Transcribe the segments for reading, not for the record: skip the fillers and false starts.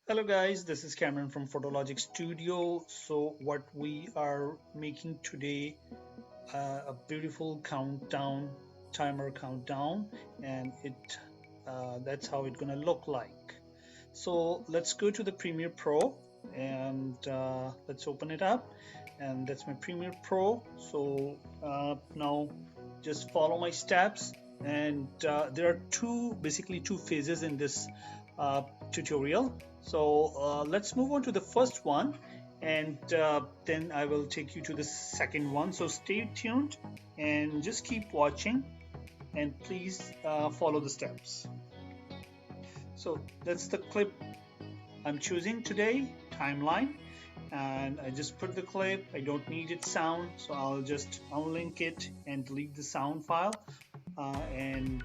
Hello guys, this is Cameron from Photologic Studio. So what we are making today, a beautiful countdown, timer countdown, and it that's how it's gonna look like. So let's go to the Premiere Pro and let's open it up, and that's my Premiere Pro. So now just follow my steps, and there are basically two phases in this uh, tutorial. So let's move on to the first one, and then I will take you to the second one. So stay tuned and just keep watching, and please follow the steps. So that's the clip I'm choosing today, timeline, and I just put the clip. I don't need its sound, so I'll just unlink it and delete the sound file. And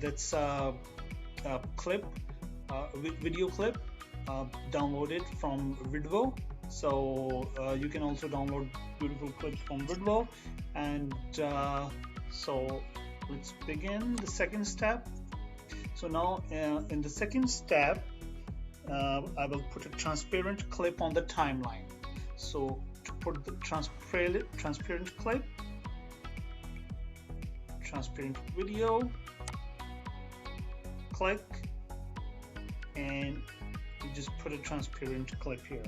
that's a clip, video clip, downloaded from Vidvo. So you can also download beautiful clips from Vidvo. And so let's begin the second step. So now in the second step, I will put a transparent clip on the timeline. So to put the transparent clip, transparent video, click, and you just put a transparent clip here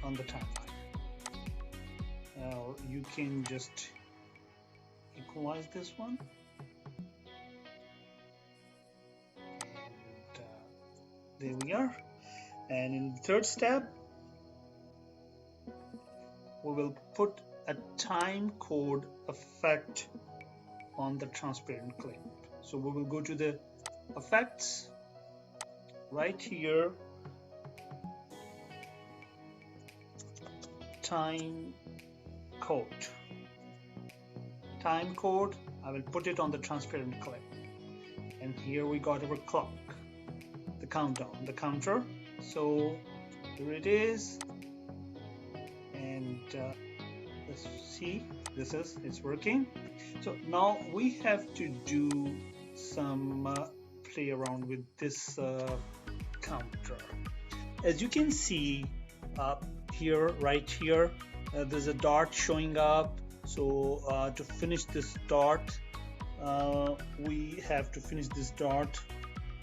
on the timeline. Now you can just equalize this one, and there we are. And in the third step, we will put a time code effect on the transparent clip. So we will go to the effects right here, time code. I will put it on the transparent clip, and here we got our clock, the countdown, the counter. So here it is, and let's see, it's working. So now we have to do some play around with this counter. As you can see here, right here, there's a dot showing up. So to finish this dot, we have to finish this dot,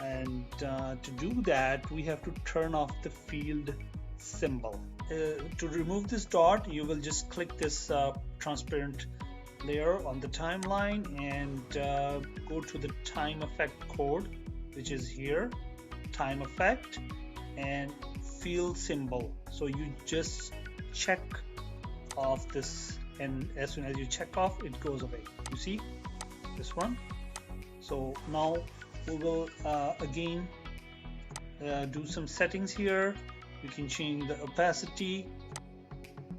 and to do that we have to turn off the field symbol. To remove this dot, you will just click this transparent layer on the timeline and go to the time effect code, which is here, time effect and field symbol. So you just check off this, and as soon as you check off, it goes away. You see this one? So now we will again do some settings here. You can change the opacity.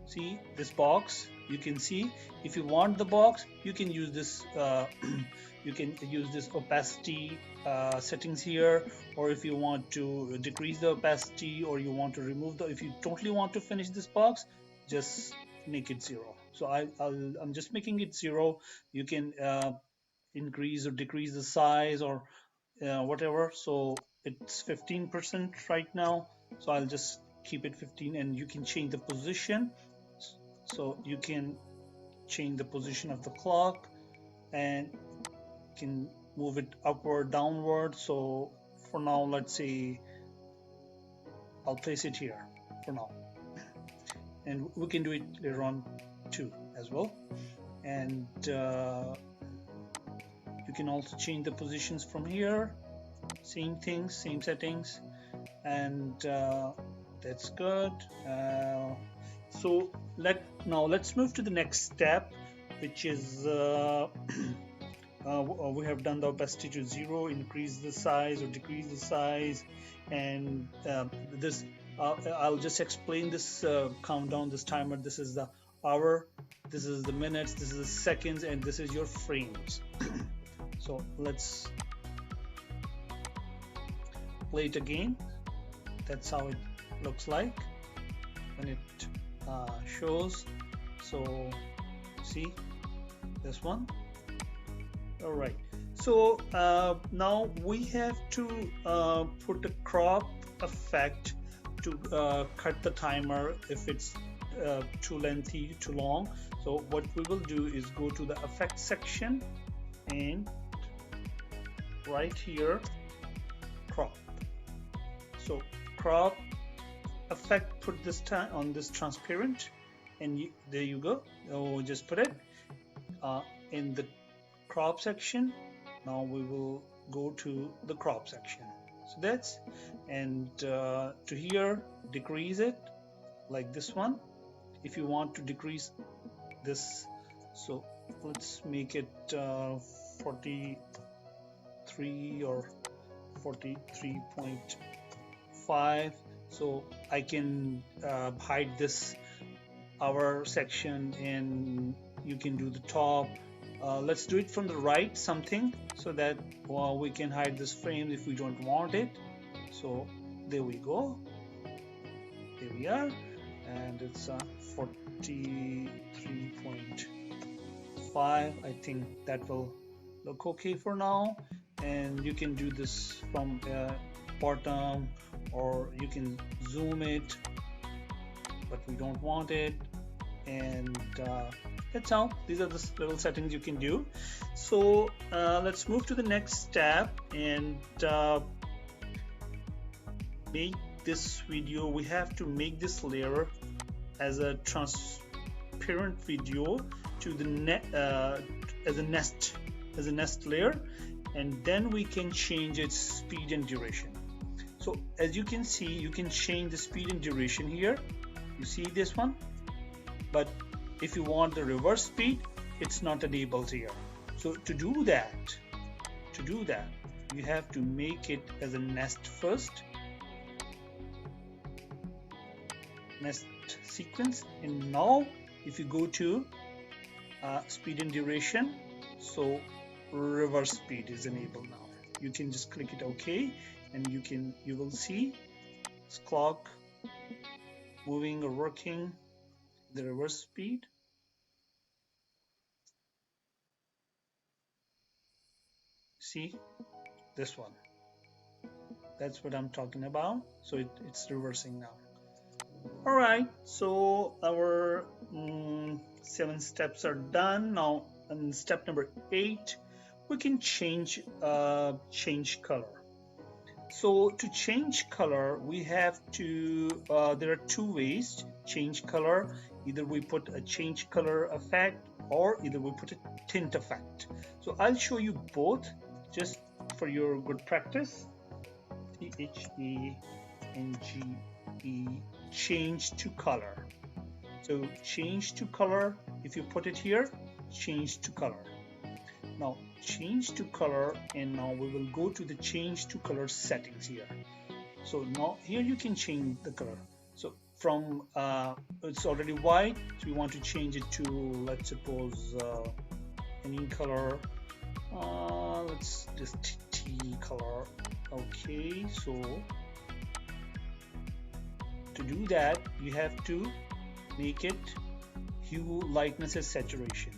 See this box, you can see if you want the box, you can use this you can use this opacity settings here, or if you want to decrease the opacity, or you want to remove the, if you totally want to finish this box, just make it 0. So I'm just making it 0. You can increase or decrease the size or whatever. So it's 15% right now, so I'll just keep it 15, and you can change the position. So you can change the position of the clock and can move it upward, downward. So for now, let's say I'll place it here for now, and we can do it later on too as well. And you can also change the positions from here, same things, same settings, and that's good. So let's move to the next step, which is we have done the opacity to 0, increase the size or decrease the size, and this I'll just explain this countdown, this timer. This is the hour, this is the minutes, this is the seconds, and this is your frames. So let's play it again. That's how it looks like when it shows. So see this one. All right, So now we have to put a crop effect to cut the timer if it's too lengthy, too long. So what we will do is go to the effect section and right here crop. So crop effect, put this time on this transparent, and there you go. Oh, just put it in the crop section. Now we will go to the crop section. So that's, and to here decrease it like this one if you want to decrease this. So let's make it 43 or 43.5, so I can hide this our section and you can do the top. Let's do it from the right something so that we can hide this frame if we don't want it. So there we go, here we are, and it's 43.5. I think that will look okay for now, and you can do this from bottom, or you can zoom it, but we don't want it, and that's how. These are the little settings you can do. So let's move to the next step and make this video. We have to make this layer as a transparent video to the as a nest layer, and then we can change its speed and duration. So as you can see, you can change the speed and duration here. You see this one, but if you want the reverse speed, it's not enabled here. So to do that, you have to make it as a nest first, nest sequence. And now if you go to speed and duration, so reverse speed is enabled now. You can just click it OK, and you will see this clock moving or working the reverse speed. See this one, that's what I'm talking about. So it's reversing now. All right, so our 7 steps are done. Now in step number 8, we can change color. So to change color, we have to there are 2 ways to change color. Either we put a change color effect, or either we put a tint effect. So I'll show you both just for your good practice. THENGE, change to color. So change to color, if you put it here, change to color. Now change to color, and now we will go to the change to color settings here. So now here you can change the color. So from it's already white, so you want to change it to, let's suppose any color. Let's just tea color. Okay, so to do that, you have to make it hue, lightness, and saturation.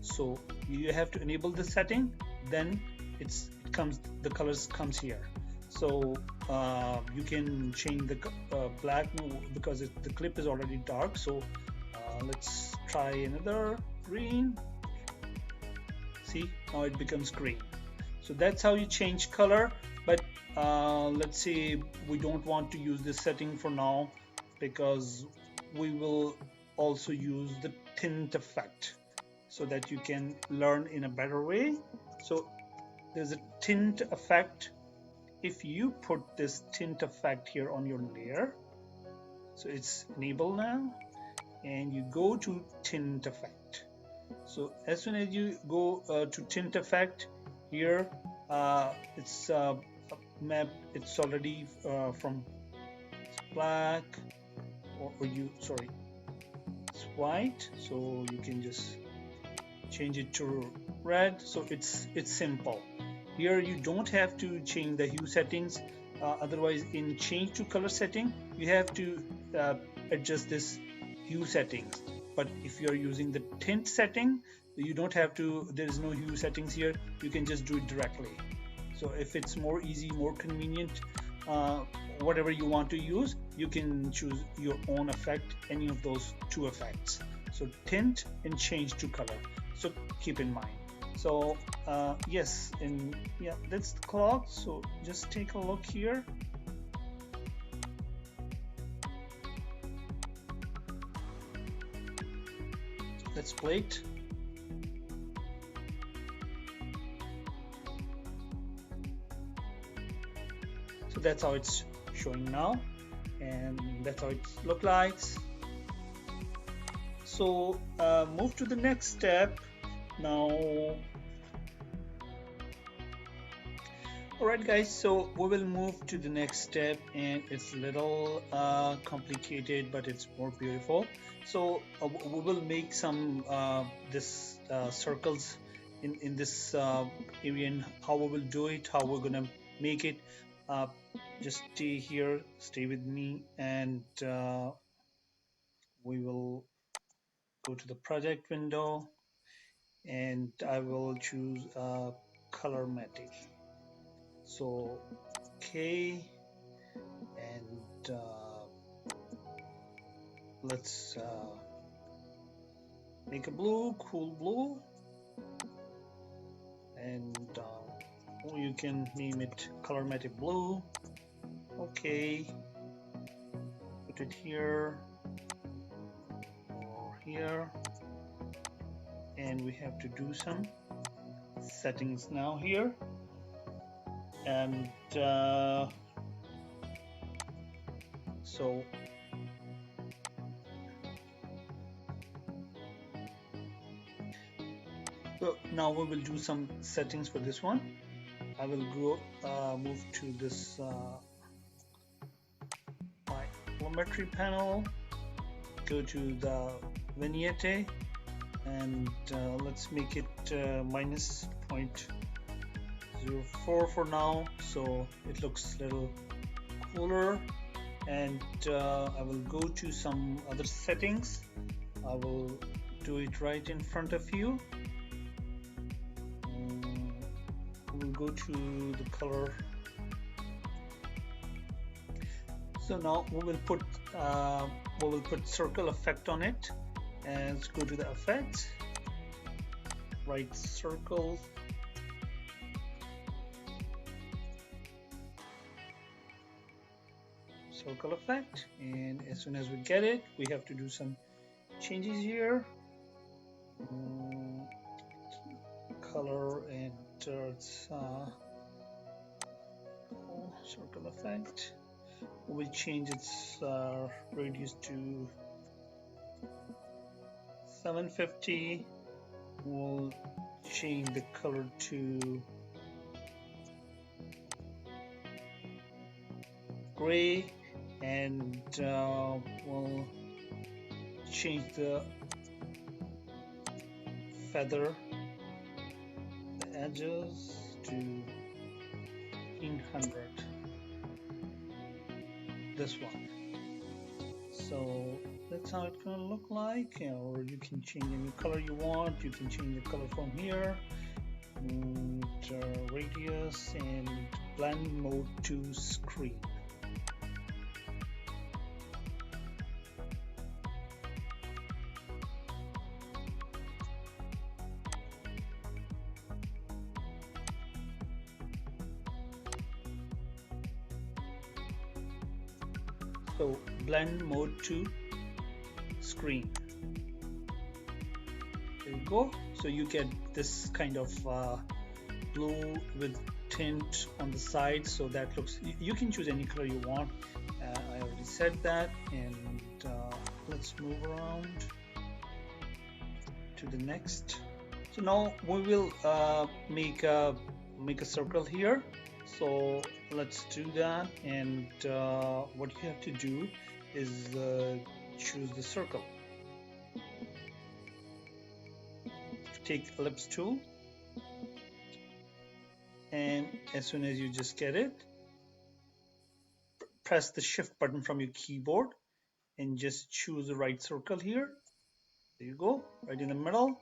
So you have to enable the setting, then the colors comes here. So you can change the black because the clip is already dark. So let's try another green. See, now it becomes green. So that's how you change color. But let's say we don't want to use this setting for now, because we will also use the tint effect so that you can learn in a better way. So there's a tint effect. If you put this tint effect here on your layer, so it's enabled now, and you go to tint effect. So as soon as you go to tint effect here, it's map, it's already from black, or it's white, so you can just change it to red. So it's simple. Here you don't have to change the hue settings, otherwise in change to color setting you have to adjust this hue settings. But if you're using the tint setting, You don't have to, there is no hue settings here, you can just do it directly. So if it's more easy, more convenient, uh, whatever you want to use, you can choose your own effect, any of those two effects. So tint and change to color. So keep in mind. So yes, and yeah, that's the clock. So just take a look here. Let's play it. So that's how it's showing now, and that's how it looks like. So move to the next step now. Alright guys, so we will move to the next step, and it's a little complicated, but it's more beautiful. So we will make some this circles in this area, and how we will do it, how we're gonna make it. Uh, just stay here, stay with me, and we will go to the project window, and I will choose color matte. So okay, and let's make a blue, cool blue, and you can name it color matte blue. Okay, put it here or here, and we have to do some settings now here, and so now we will do some settings for this one. I will go move to this my geometry panel, go to the vignette, and let's make it minus 0.04 for now, so it looks a little cooler. And I will go to some other settings. I will do it right in front of you. We'll go to the color. So now we will put circle effect on it, and let's go to the effects, right circle, circle effect, and as soon as we get it, we have to do some changes here. Color, and it's circle effect. We'll change its radius to 750. We'll change the color to gray, and we'll change the feather, the edges, to 1500. This one. So that's how it's gonna look like. Or you can change any color you want. You can change the color from here, and radius, and blend mode to screen. So blend mode to screen. There you go. So you get this kind of blue with tint on the side. So that looks, you can choose any color you want. I already said that, and let's move around to the next. So now we will make a circle here. So let's do that, and what you have to do is choose the circle. Take ellipse tool, and as soon as you just get it, press the shift button from your keyboard and just choose the right circle here. There you go, right in the middle,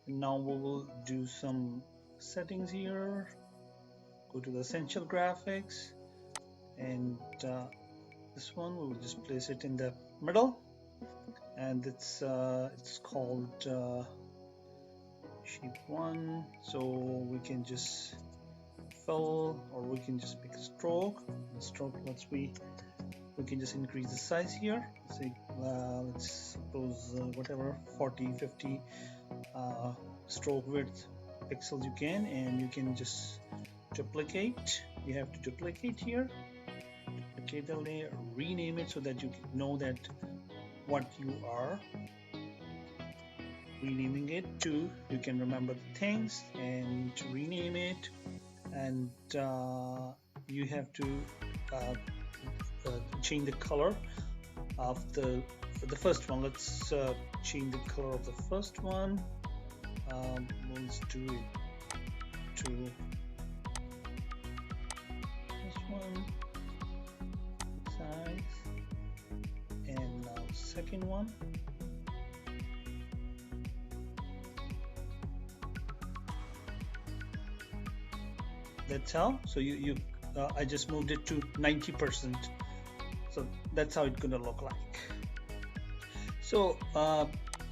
And now we will do some settings here. Go to the essential graphics, and this one we will just place it in the middle, and it's called shape 1. So we can just fill, or we can just pick a stroke. And stroke, we can just increase the size here. Let's say let's suppose whatever 40, 50 stroke width pixels you can, and you can just duplicate. You have to duplicate here, duplicate the layer, rename it so that you know that what you are renaming it to. You can remember the things and rename it, and you have to uh, change the color of the first one. Let's change the color of the first one. Let's do it to this one size, and now second one. That's how. So I just moved it to 90%. So that's how it's gonna look like. So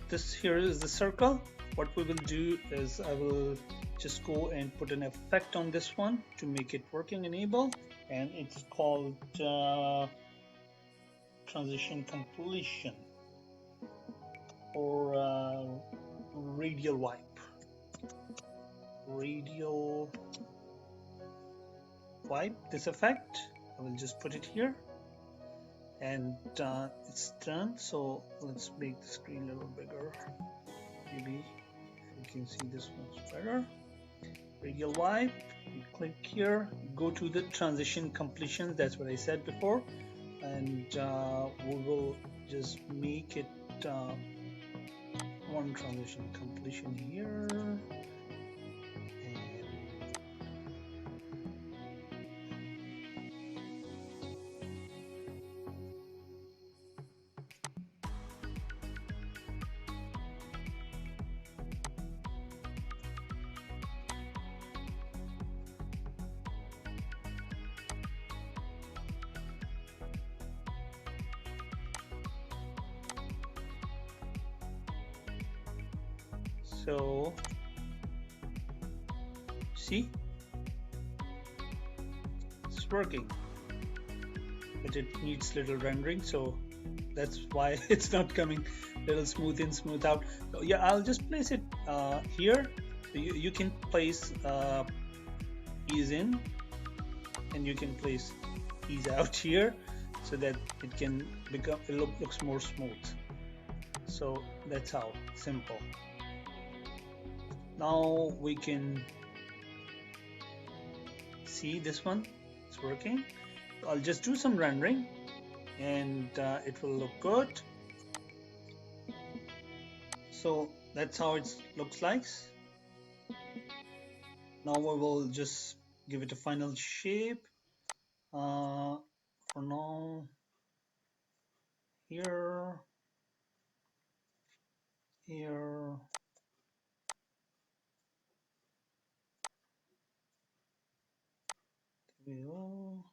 this here is the circle. What we will do is I will just go and put an effect on this one to make it working enable, and it's called transition completion, or radial wipe. Radial wipe, this effect. I will just put it here, and it's done. So let's make the screen a little bigger. Maybe you can see this much better. Radial wipe, you click here, go to the transition completion, that's what I said before, and we will just make it one transition completion here, and so see, it's working, but it needs little rendering, so that's why it's not coming little smooth in, smooth out. So yeah, I'll just place it here. So you can place ease in, and you can place ease out here, so that it can become, it looks more smooth. So that's how simple. Now we can see this one, it's working. I'll just do some rendering, and it will look good. So that's how it looks like. Now we will just give it a final shape. For now, here, here, there we go.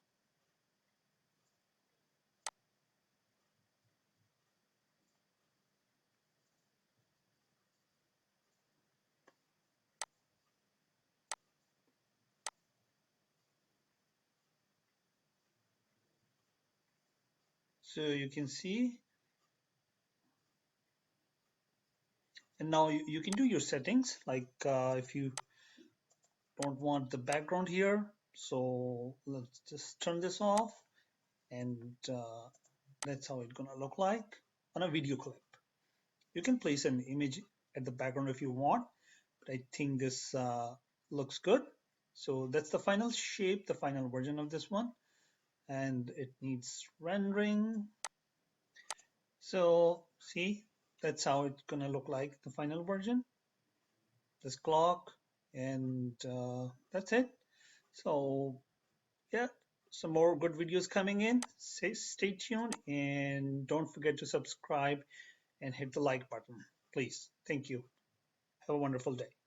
So you can see, and now you can do your settings, like if you don't want the background here, so let's just turn this off, and that's how it's gonna look like on a video clip. You can place an image at the background if you want, but I think this looks good. So that's the final shape, the final version of this one, and it needs rendering. So see, that's how it's gonna look like, the final version, this clock, and that's it. So yeah, some more good videos coming in. Stay tuned, and don't forget to subscribe and hit the like button, please. Thank you. Have a wonderful day.